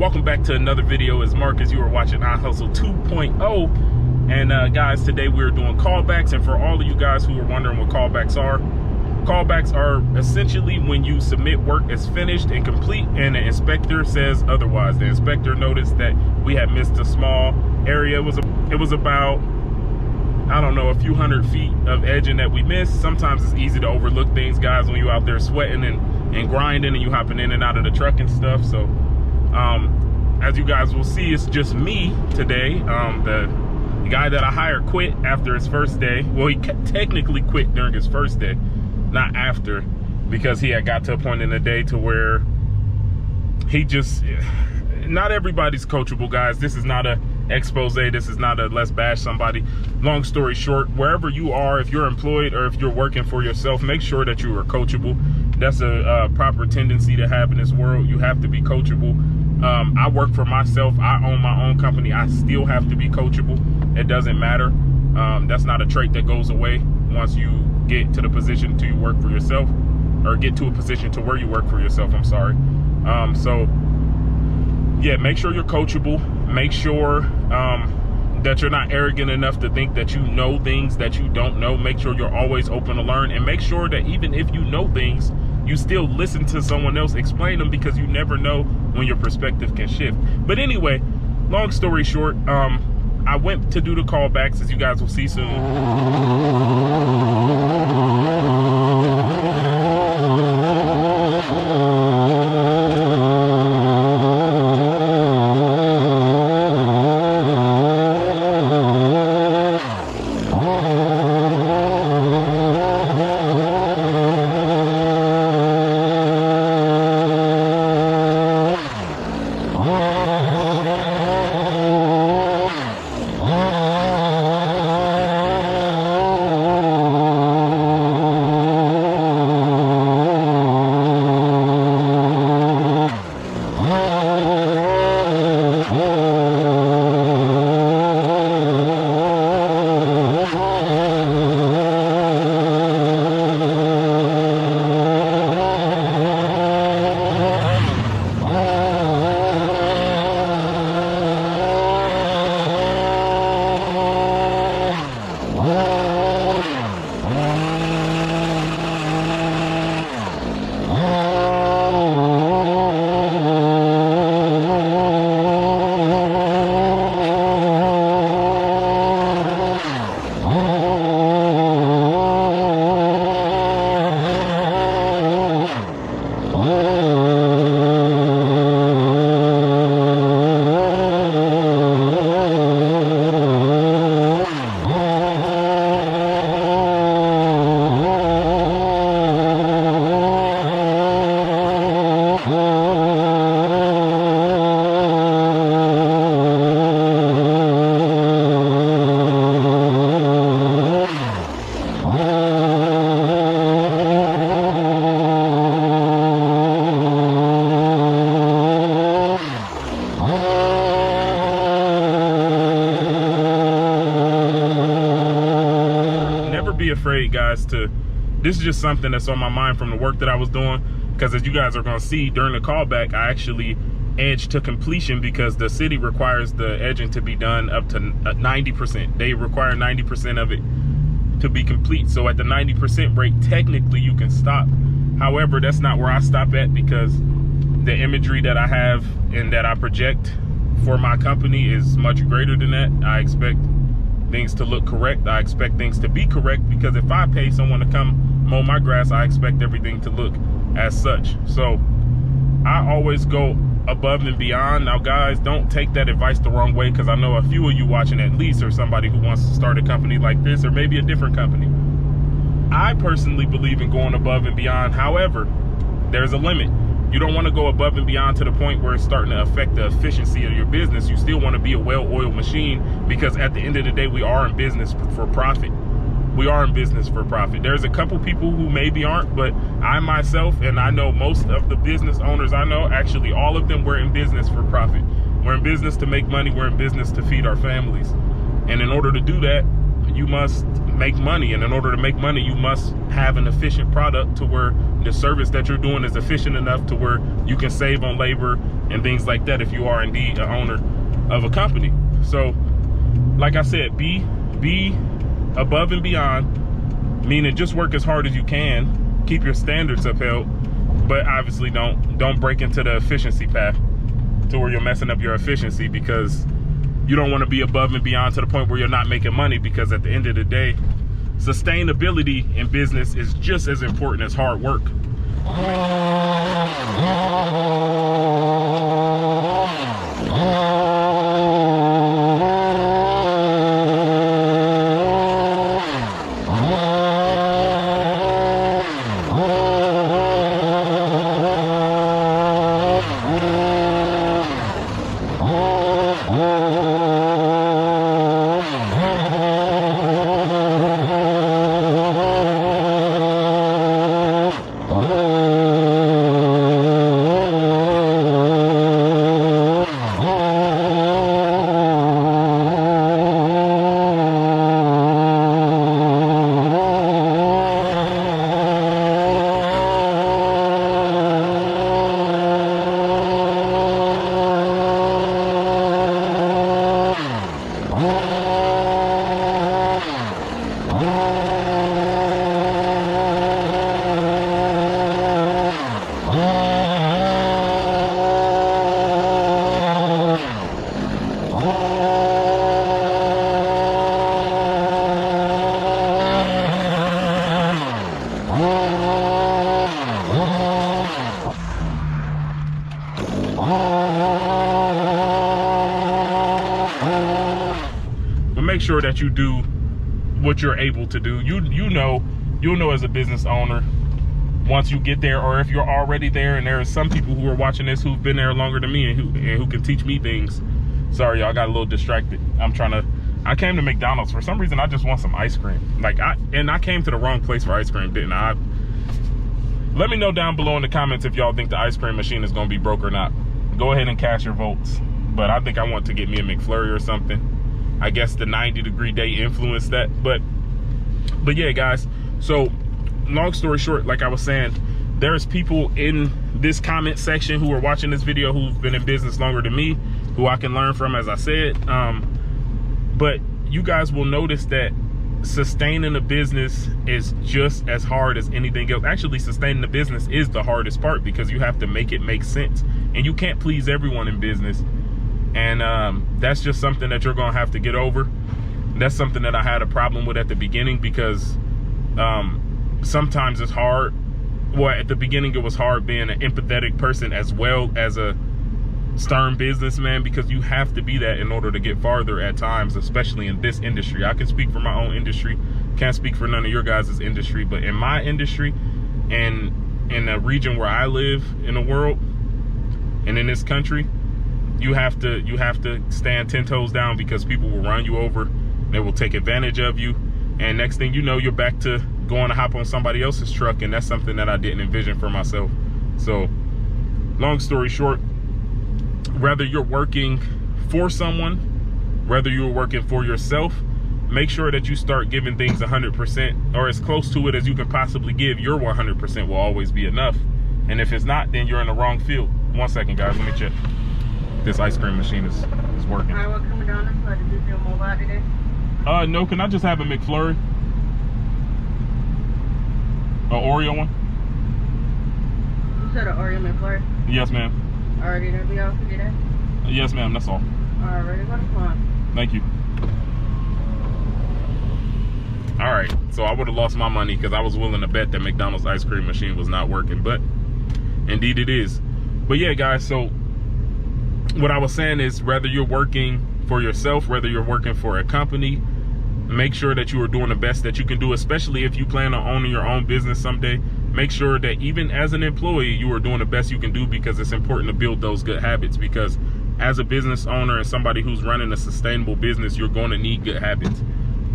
Welcome back to another video. As Marcus, you are watching I Hustle 2.0. And guys, today we're doing callbacks. And for all of you guys who are wondering what callbacks are essentially when you submit work as finished and complete and the inspector says otherwise. The inspector noticed that we had missed a small area. It was about, I don't know, a few hundred feet of edging that we missed. Sometimes it's easy to overlook things, guys, when you're out there sweating and grinding and you hopping in and out of the truck and stuff. So as you guys will see, it's just me today. The guy that I hired quit after his first day. Well, he technically quit during his first day, not after, because he had got to a point in the day to where he just, not everybody's coachable, guys. This is not a expose. This is not a let's bash somebody. Long story short, wherever you are, if you're employed or if you're working for yourself, make sure that you are coachable. That's a proper tendency to have in this world. You have to be coachable. I work for myself. I own my own company. I still have to be coachable. It doesn't matter. That's not a trait that goes away once you get to the position to work for yourself, or get to a position to where you work for yourself. I'm sorry. So yeah, make sure you're coachable. Make sure that you're not arrogant enough to think that you know things that you don't know. Make sure you're always open to learn, and make sure that even if you know things, you still listen to someone else explain them, because you never know when your perspective can shift. But anyway, long story short, I went to do the callbacks, as you guys will see soon. Be afraid, guys, this is just something that's on my mind from the work that I was doing, because as you guys are going to see during the callback, I actually edged to completion, because the city requires the edging to be done up to 90%. They require 90% of it to be complete. So at the 90% rate, technically you can stop. However, that's not where I stop at, because the imagery that I have and that I project for my company is much greater than that. I expect things to look correct. I expect things to be correct, because if I pay someone to come mow my grass, I expect everything to look as such. So I always go above and beyond. Now, guys, don't take that advice the wrong way, because I know a few of you watching at least are somebody who wants to start a company like this, or maybe a different company. I personally believe in going above and beyond. However, there's a limit. You don't want to go above and beyond to the point where it's starting to affect the efficiency of your business. You still want to be a well-oiled machine, because at the end of the day, we are in business for profit. We are in business for profit. There's a couple people who maybe aren't, but I myself, and I know most of the business owners I know, actually all of them, we're in business for profit. We're in business to make money. We're in business to feed our families. And in order to do that, you must make money. And in order to make money, you must have an efficient product to where the service that you're doing is efficient enough to where you can save on labor and things like that if you are indeed an owner of a company. So like I said, be above and beyond, meaning just work as hard as you can, keep your standards upheld, but obviously don't break into the efficiency path to where you're messing up your efficiency, because you don't want to be above and beyond to the point where you're not making money, because at the end of the day, sustainability in business is just as important as hard work. But make sure that you do what you're able to do. You'll know as a business owner once you get there, or if you're already there. And there are some people who are watching this who've been there longer than me and who can teach me things. Sorry, y'all, got a little distracted. I came to McDonald's for some reason. I just want some ice cream. I came to the wrong place for ice cream, didn't I? Let me know down below in the comments if y'all think the ice cream machine is gonna be broke or not. Go ahead and cast your votes. But I think I want to get me a McFlurry or something. I guess the 90-degree day influenced that. But yeah, guys. So long story short, like I was saying, there's people in this comment section who are watching this video who've been in business longer than me, who I can learn from, as I said. But you guys will notice that sustaining a business is just as hard as anything else. Actually, sustaining a business is the hardest part, because you have to make it make sense, and you can't please everyone in business. And that's just something that you're gonna have to get over. That's something that I had a problem with at the beginning, because sometimes it's hard. Well, at the beginning it was hard being an empathetic person as well as a stern businessman, because you have to be that in order to get farther at times, especially in this industry. I can speak for my own industry, can't speak for none of your guys' industry, but in my industry and in the region where I live in the world and in this country, you have to stand 10 toes down, because people will run you over, they will take advantage of you, and next thing you know, you're back to going to hop on somebody else's truck, and that's something that I didn't envision for myself. So long story short, whether you're working for someone, whether you're working for yourself, make sure that you start giving things 100%, or as close to it as you can possibly give. Your 100% will always be enough. And if it's not, then you're in the wrong field. 1 second, guys, let me check. This ice cream machine is working. All right, what coming down this way? Did you feel mobile today? No, can I just have a McFlurry? An Oreo one? You said an Oreo McFlurry? Yes, ma'am. Already gonna be out for today? Yes, ma'am, that's all. Alright, ready to go to fun. Thank you. All right, so I would have lost my money because I was willing to bet that McDonald's ice cream machine was not working, but indeed it is. But yeah, guys, so what I was saying is, whether you're working for yourself, whether you're working for a company, make sure that you are doing the best that you can do, especially if you plan on owning your own business someday. Make sure that even as an employee, you are doing the best you can do, because it's important to build those good habits. Because as a business owner and somebody who's running a sustainable business, you're going to need good habits.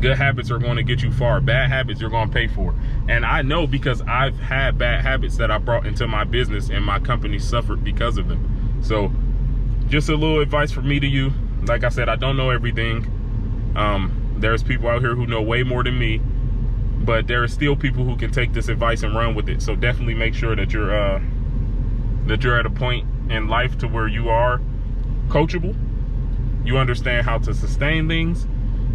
Good habits are going to get you far. Bad habits you're going to pay for. And I know, because I've had bad habits that I brought into my business, and my company suffered because of them. So just a little advice from me to you. Like I said, I don't know everything. There's people out here who know way more than me, but there are still people who can take this advice and run with it. So definitely make sure that you're at a point in life to where you are coachable. You understand how to sustain things.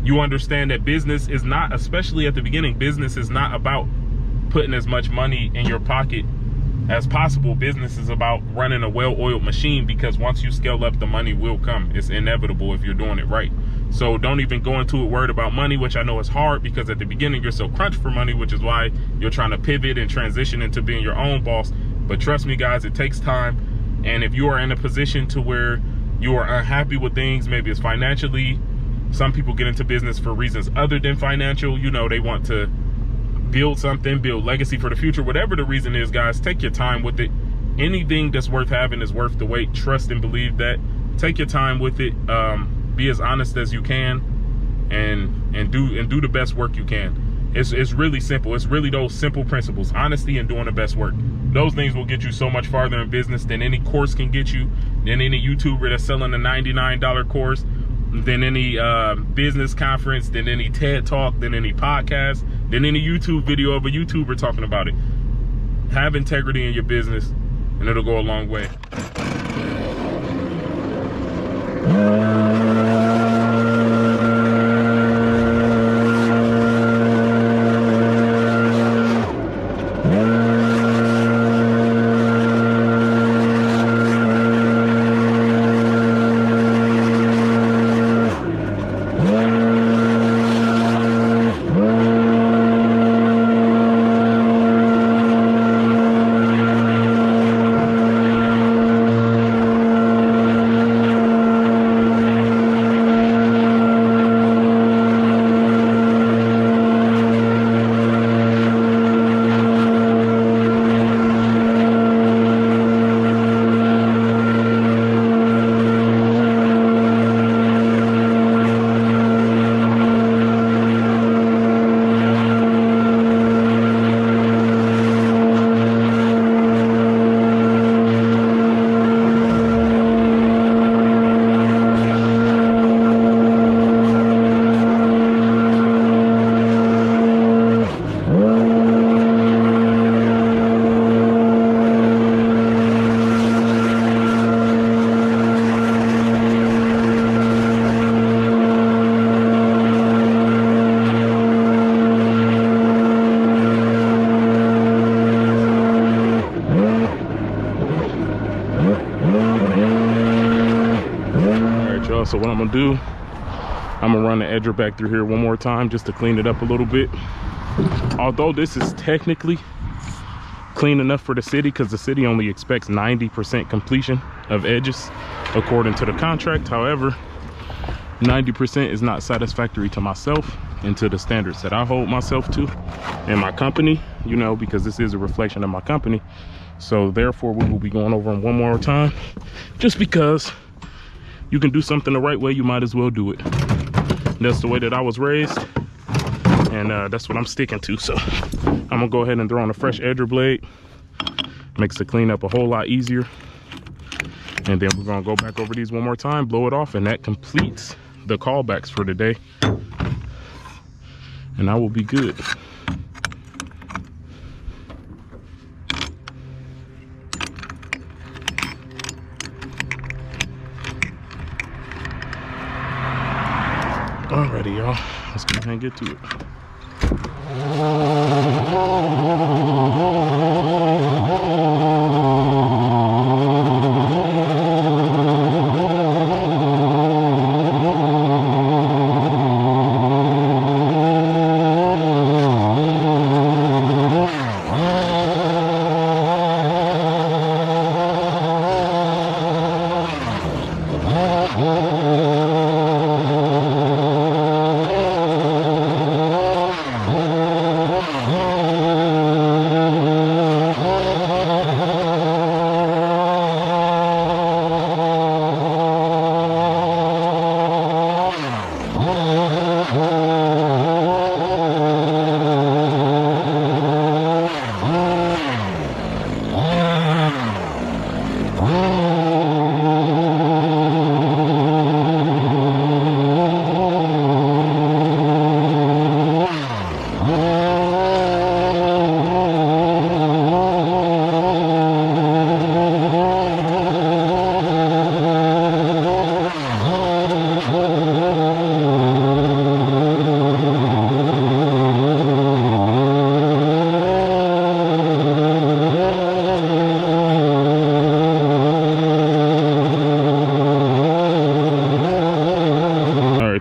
You understand that business is not, especially at the beginning, business is not about putting as much money in your pocket as possible. Business is about running a well-oiled machine, because once you scale up, the money will come. It's inevitable if you're doing it right. So don't even go into it worried about money, which I know is hard, because at the beginning you're so crunched for money, which is why you're trying to pivot and transition into being your own boss. But trust me, guys, it takes time. And if you are in a position to where you are unhappy with things, maybe it's financially, some people get into business for reasons other than financial. You know, they want to build something, build legacy for the future. Whatever the reason is, guys, take your time with it. Anything that's worth having is worth the wait. Trust and believe that. Take your time with it. Be as honest as you can, and do the best work you can. It's really simple. It's really those simple principles: honesty and doing the best work. Those things will get you so much farther in business than any course can get you, than any YouTuber that's selling a $99 course, than any business conference, than any TED Talk, than any podcast, than any YouTube video of a YouTuber talking about it. Have integrity in your business, and it'll go a long way. So what I'm gonna do, I'm gonna run the edger back through here one more time just to clean it up a little bit. Although this is technically clean enough for the city, because the city only expects 90% completion of edges according to the contract. However, 90% is not satisfactory to myself and to the standards that I hold myself to and my company, you know, because this is a reflection of my company. So therefore we will be going over them one more time, just because you can do something the right way, you might as well do it. That's the way that I was raised, and that's what I'm sticking to. So I'm gonna go ahead and throw on a fresh edger blade. Makes the cleanup a whole lot easier. And then we're gonna go back over these one more time, blow it off, and that completes the callbacks for today. And I will be good. Alrighty, y'all, let's go ahead and get to it.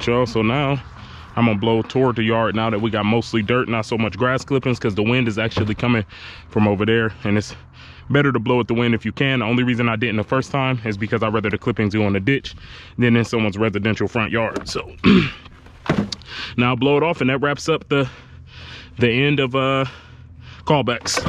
right, y'all, so now I'm gonna blow toward the yard now that we got mostly dirt, not so much grass clippings, because the wind is actually coming from over there, and it's better to blow at the wind if you can. The only reason I didn't the first time is because I'd rather the clippings go in the ditch than in someone's residential front yard. So now I'll blow it off, and that wraps up the end of callbacks.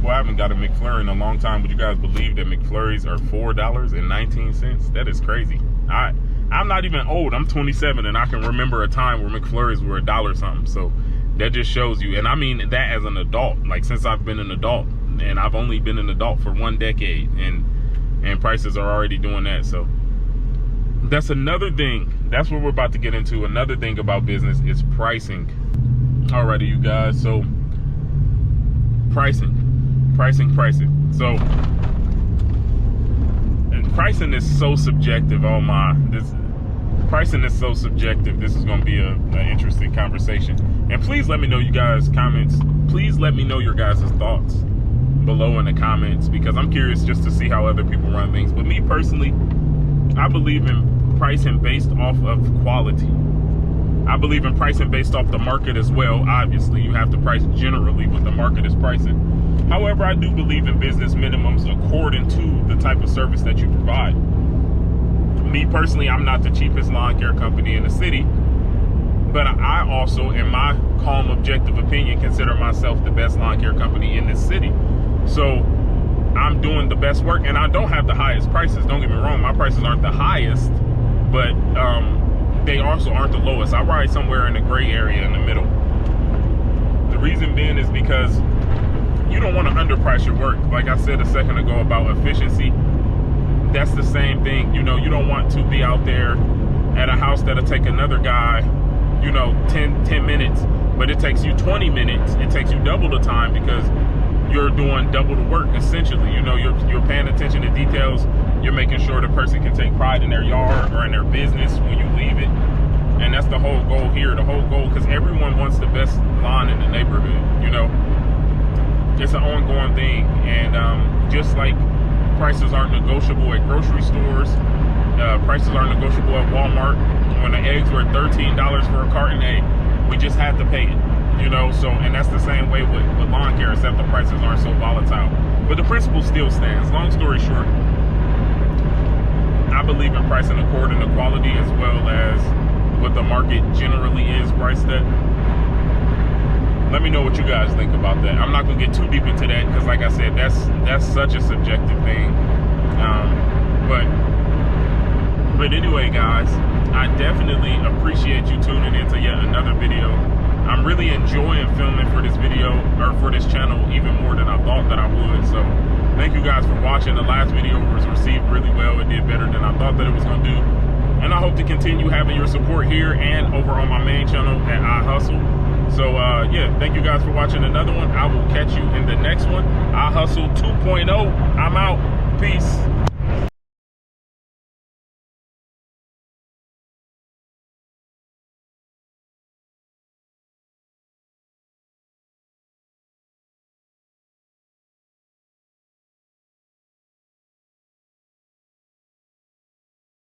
I haven't got a McFlurry in a long time. Would you guys believe that McFlurries are $4.19? That is crazy. I'm not even old. I'm 27, and I can remember a time where McFlurries were $1 something. So that just shows you. And I mean that as an adult, like since I've been an adult, and I've only been an adult for 1 decade, and prices are already doing that. So that's another thing. That's what we're about to get into. Another thing about business is pricing. Alrighty, you guys. So pricing. So, and pricing is so subjective. Oh my, pricing is so subjective. This is going to be an interesting conversation. And please let me know you guys' comments. Please let me know your guys' thoughts below in the comments, because I'm curious just to see how other people run things. But me personally, I believe in pricing based off of quality. I believe in pricing based off the market as well. Obviously, you have to price generally what the market is pricing. However, I do believe in business minimums according to the type of service that you provide. Me personally, I'm not the cheapest lawn care company in the city, but I also, in my calm, objective opinion, consider myself the best lawn care company in this city. So I'm doing the best work, and I don't have the highest prices. Don't get me wrong, my prices aren't the highest, but they also aren't the lowest. I ride somewhere in the gray area in the middle. The reason being is because you don't want to underprice your work. Like I said a second ago about efficiency, that's the same thing. You know, you don't want to be out there at a house that'll take another guy, you know, 10 minutes, but it takes you 20 minutes. It takes you double the time because you're doing double the work, essentially. You know, you're paying attention to details. You're making sure the person can take pride in their yard or in their business when you leave it. And that's the whole goal here. The whole goal, because everyone wants the best lawn in the neighborhood, you know. It's an ongoing thing, and just like prices aren't negotiable at grocery stores, prices aren't negotiable at Walmart. When the eggs were $13 for a carton egg, we just had to pay it, you know. So, and that's the same way with lawn care, except the prices aren't so volatile. But the principle still stands. Long story short, I believe in pricing according to quality as well as what the market generally is priced at. Let me know what you guys think about that. I'm not gonna get too deep into that because, like I said, that's such a subjective thing. But anyway, guys, I definitely appreciate you tuning into yet another video. I'm really enjoying filming for this video, or for this channel, even more than I thought that I would. So thank you guys for watching. The last video was received really well. It did better than I thought that it was gonna do. And I hope to continue having your support here and over on my main channel at I Hustle. So yeah, thank you guys for watching another one. I will catch you in the next one. I Hustle 2.0. I'm out. Peace.